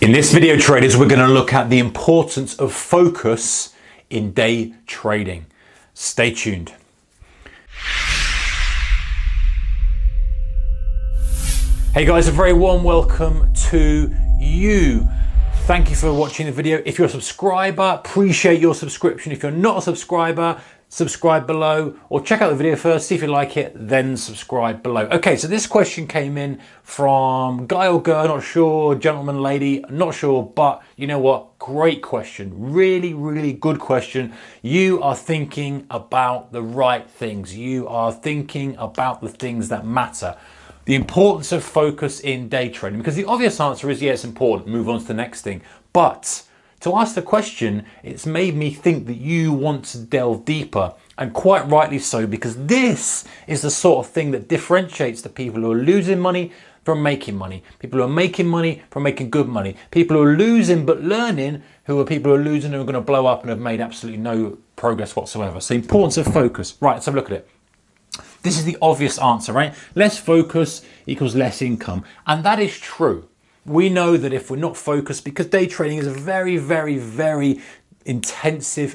In this video, traders, we're going to look at the importance of focus in day trading. Stay tuned. Hey guys, a very warm welcome to you. Thank you for watching the video. If you're a subscriber, appreciate your subscription. If you're not a subscriber, subscribe below or check out the video first, see if you like it, then subscribe below. Okay, so this question came in from guy or girl, not sure, gentleman, lady, not sure, but you know what? Great question. Really, really good question. You are thinking about the right things. You are thinking about the things that matter. The importance of focus in day trading, because the obvious answer is, yeah, it's important, move on to the next thing. But to ask the question, it's made me think that you want to delve deeper, and quite rightly so, because this is the sort of thing that differentiates the people who are losing money from making money, people who are making money from making good money, people who are losing but learning, who are people who are losing who are going to blow up and have made absolutely no progress whatsoever. So importance of focus. Right, let's have a look at it. This is the obvious answer, right? Less focus equals less income. And that is true. We know that if we're not focused, because day trading is a very, very, very intensive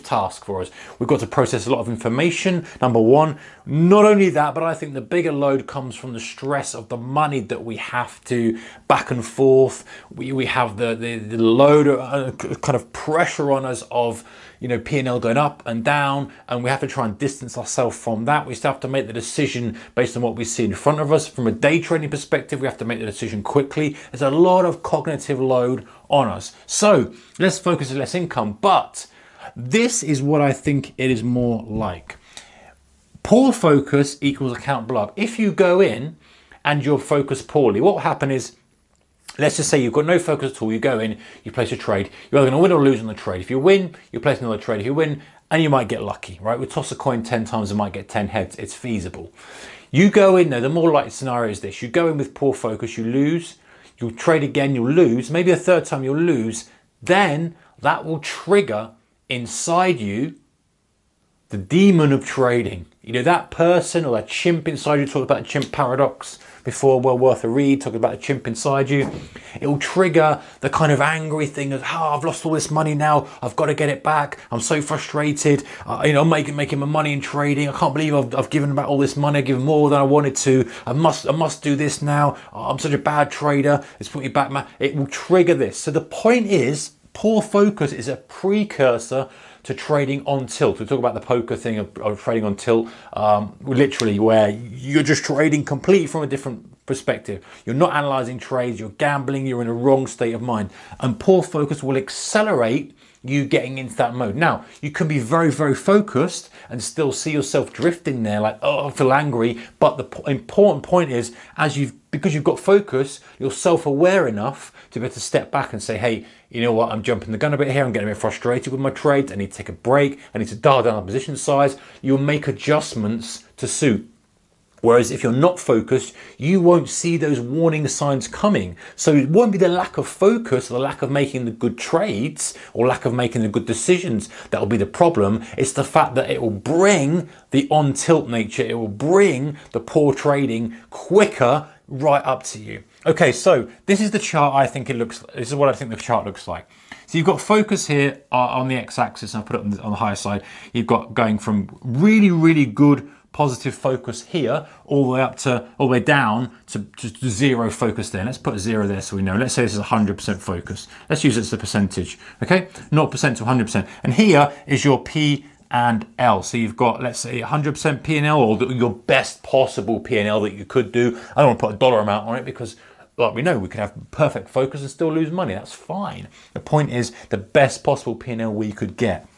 task for us. We've got to process a lot of information, number one. Not only that, but I think the bigger load comes from the stress of the money that we have to back and forth. We have the load of kind of pressure on us of, you know, P&L going up and down, and we have to try and distance ourselves from that. We still have to make the decision based on what we see in front of us. From a day trading perspective, we have to make the decision quickly. There's a lot of cognitive load on us. So let's focus on less income, but this is what I think it is more like. Poor focus equals account blow up. If you go in and you're focused poorly, what will happen is, let's just say you've got no focus at all. You go in, you place a trade. You're either going to win or lose on the trade. If you win, you place another trade. If you win, and you might get lucky, right? We toss a coin 10 times and might get 10 heads. It's feasible. You go in though, the more likely scenario is this. You go in with poor focus, you lose. You'll trade again, you'll lose. Maybe a third time you'll lose. Then that will trigger inside you the demon of trading. You know, that person or that chimp inside you, talked about the chimp paradox before, well worth a read, talking about a chimp inside you. It will trigger the kind of angry thing of, oh, I've lost all this money now, I've got to get it back, I'm so frustrated, you know, I'm making my money in trading, I can't believe I've given back all this money, I've given more than I wanted to, I must do this now, I'm such a bad trader, it's put me back, man. It will trigger this. So the point is, poor focus is a precursor to trading on tilt. We talk about the poker thing of trading on tilt, literally where you're just trading completely from a different perspective. You're not analyzing trades, you're gambling, you're in a wrong state of mind. And poor focus will accelerate you getting into that mode. Now, you can be very, very focused and still see yourself drifting there like, oh, I feel angry. But the important point is, because you've got focus, you're self-aware enough to be able to step back and say, hey, you know what, I'm jumping the gun a bit here, I'm getting a bit frustrated with my trades, I need to take a break, I need to dial down the position size. You'll make adjustments to suit. Whereas if you're not focused, you won't see those warning signs coming. So it won't be the lack of focus, or the lack of making the good trades, or lack of making the good decisions that will be the problem. It's the fact that it will bring the on-tilt nature, it will bring the poor trading quicker right up to you. Okay, so this is the chart I think it looks, this is what I think the chart looks like. So you've got focus here on the x-axis, and I'll put it on the higher side. You've got going from really, really good positive focus here all the way down to zero focus there. Let's put a zero there so we know. Let's say this is 100% focus. Let's use it as a percentage, okay? 0% to 100%. And here is your P and L. So you've got, let's say, 100% P&L, or your best possible P&L that you could do. I don't want to put a dollar amount on it because, like we know, we can have perfect focus and still lose money. That's fine. The point is the best possible P&L we could get.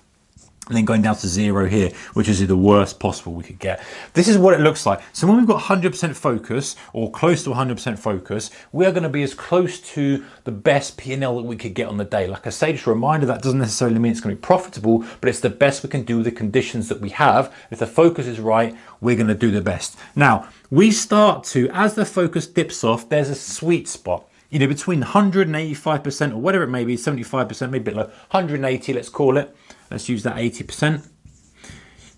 And then going down to zero here, which is the worst possible we could get. This is what it looks like. So when we've got 100% focus, or close to 100% focus, we are going to be as close to the best P&L that we could get on the day. Like I say, just a reminder, that doesn't necessarily mean it's going to be profitable, but it's the best we can do with the conditions that we have. If the focus is right, we're going to do the best. Now, we start to, as the focus dips off, there's a sweet spot. You know, between 185% or whatever it may be, 75%, maybe a bit low, 180, let's call it. Let's use that 80%.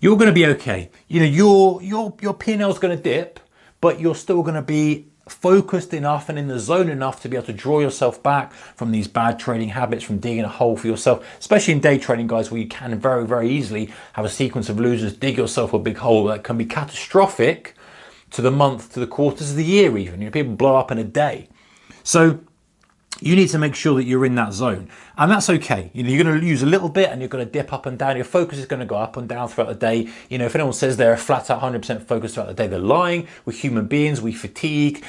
You're going to be okay. You know, your P&L is going to dip, but you're still going to be focused enough and in the zone enough to be able to draw yourself back from these bad trading habits, from digging a hole for yourself, especially in day trading, guys, where you can very, very easily have a sequence of losers, dig yourself a big hole that can be catastrophic to the month, to the quarters of the year even. You know, people blow up in a day. So you need to make sure that you're in that zone, and that's okay. You know, you're going to lose a little bit and you're going to dip up and down. Your focus is going to go up and down throughout the day. You know, if anyone says they're flat out 100% focused throughout the day, they're lying. We're human beings. We fatigue.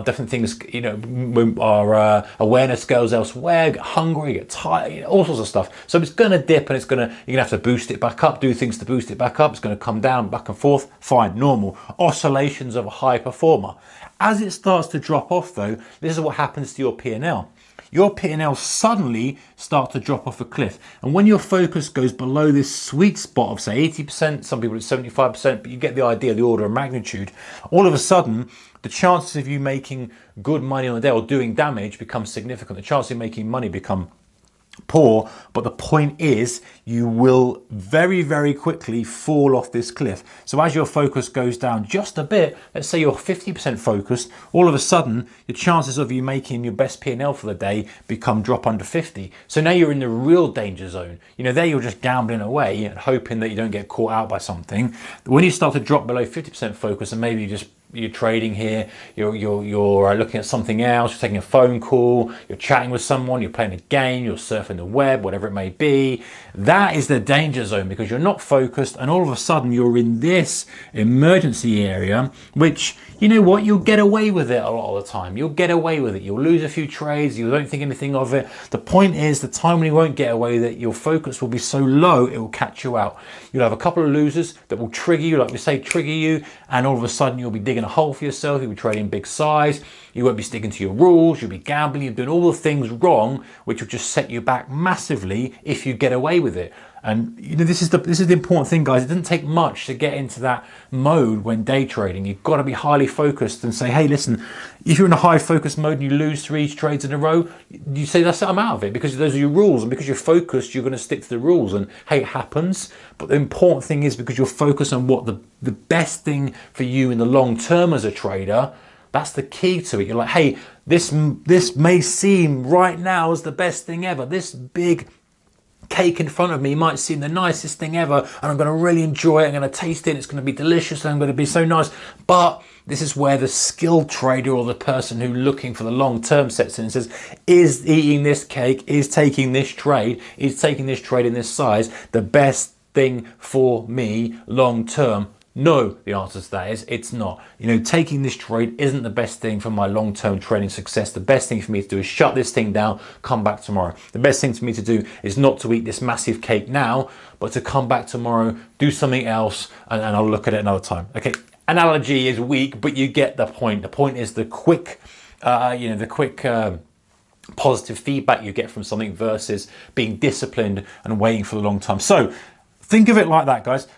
Different things, you know, our awareness goes elsewhere, get hungry, get tired, you know, all sorts of stuff. So it's going to dip, and you're going to have to boost it back up, do things to boost it back up. It's going to come down, back and forth. Fine, normal. Oscillations of a high performer. As it starts to drop off though, this is what happens to your P&L. Your P&L suddenly start to drop off a cliff. And when your focus goes below this sweet spot of say 80%, some people it's 75%, but you get the idea, the order of magnitude, all of a sudden, the chances of you making good money on the day or doing damage become significant. The chances of making money become poor, but the point is you will very, very quickly fall off this cliff. So as your focus goes down just a bit, let's say you're 50% focused, all of a sudden the chances of you making your best P&L for the day drop under 50. So now you're in the real danger zone. You know, there you're just gambling away and hoping that you don't get caught out by something. When you start to drop below 50% focus, and maybe you're trading here, you're looking at something else, you're taking a phone call, you're chatting with someone, you're playing a game, you're surfing the web, whatever it may be. That is the danger zone, because you're not focused, and all of a sudden you're in this emergency area, which, you know what, you'll get away with it a lot of the time. You'll get away with it. You'll lose a few trades, you don't think anything of it. The point is, the time when you won't get away with it, your focus will be so low, it will catch you out. You'll have a couple of losers that will trigger you, like we say, trigger you, and all of a sudden you'll be digging a hole for yourself, you'll be trading big size, you won't be sticking to your rules, you'll be gambling, you're doing all the things wrong, which will just set you back massively if you get away with it. And you know, this is the important thing, guys. It doesn't take much to get into that mode when day trading. You've got to be highly focused and say, hey, listen, if you're in a high focus mode and you lose 3 trades in a row, you say, that's it, I'm out of it, because those are your rules, and because you're focused, you're going to stick to the rules. And hey, it happens, but the important thing is, because you're focused on what the best thing for you in the long term as a trader, that's the key to it. You're like, hey, this may seem right now as the best thing ever. This big cake in front of me might seem the nicest thing ever, and I'm going to really enjoy it. I'm going to taste it. It's going to be delicious, and I'm going to be so nice. But this is where the skilled trader, or the person who's looking for the long term, sets in and says, is eating this cake, is taking this trade in this size the best thing for me long term? No, the answer to that is it's not. You know, taking this trade isn't the best thing for my long-term trading success. The best thing for me to do is shut this thing down, come back tomorrow. The best thing for me to do is not to eat this massive cake now, but to come back tomorrow, do something else, and I'll look at it another time. Okay, analogy is weak, but you get the point. The point is the quick, positive feedback you get from something versus being disciplined and waiting for the long time. So think of it like that, guys.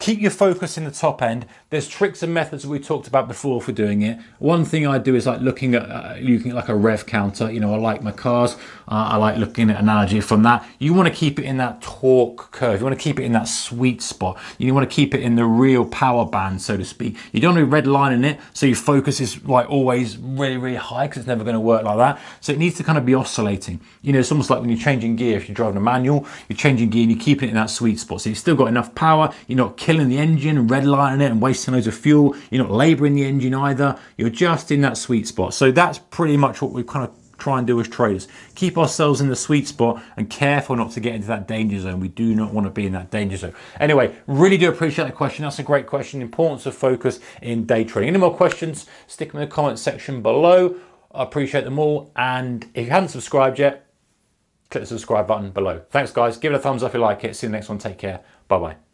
Keep your focus in the top end. There's tricks and methods that we talked about before for doing it. One thing I do is like looking at like a rev counter. You know, I like my cars. I like looking at analogy from that. You want to keep it in that torque curve. You want to keep it in that sweet spot. You want to keep it in the real power band, so to speak. You don't want to be redlining it, so your focus is like always really, really high, because it's never going to work like that. So it needs to kind of be oscillating. You know, it's almost like when you're changing gear. If you're driving a manual, you're changing gear and you're keeping it in that sweet spot. So you've still got enough power. You're not killing the engine and redlining it and wasting loads of fuel. You're not laboring the engine either. You're just in that sweet spot. So that's pretty much what we kind of try and do as traders. Keep ourselves in the sweet spot and careful not to get into that danger zone. We do not want to be in that danger zone. Anyway, really do appreciate the question. That's a great question. Importance of focus in day trading. Any more questions, stick them in the comment section below. I appreciate them all. And if you haven't subscribed yet, click the subscribe button below. Thanks, guys. Give it a thumbs up if you like it. See you in the next one. Take care. Bye-bye.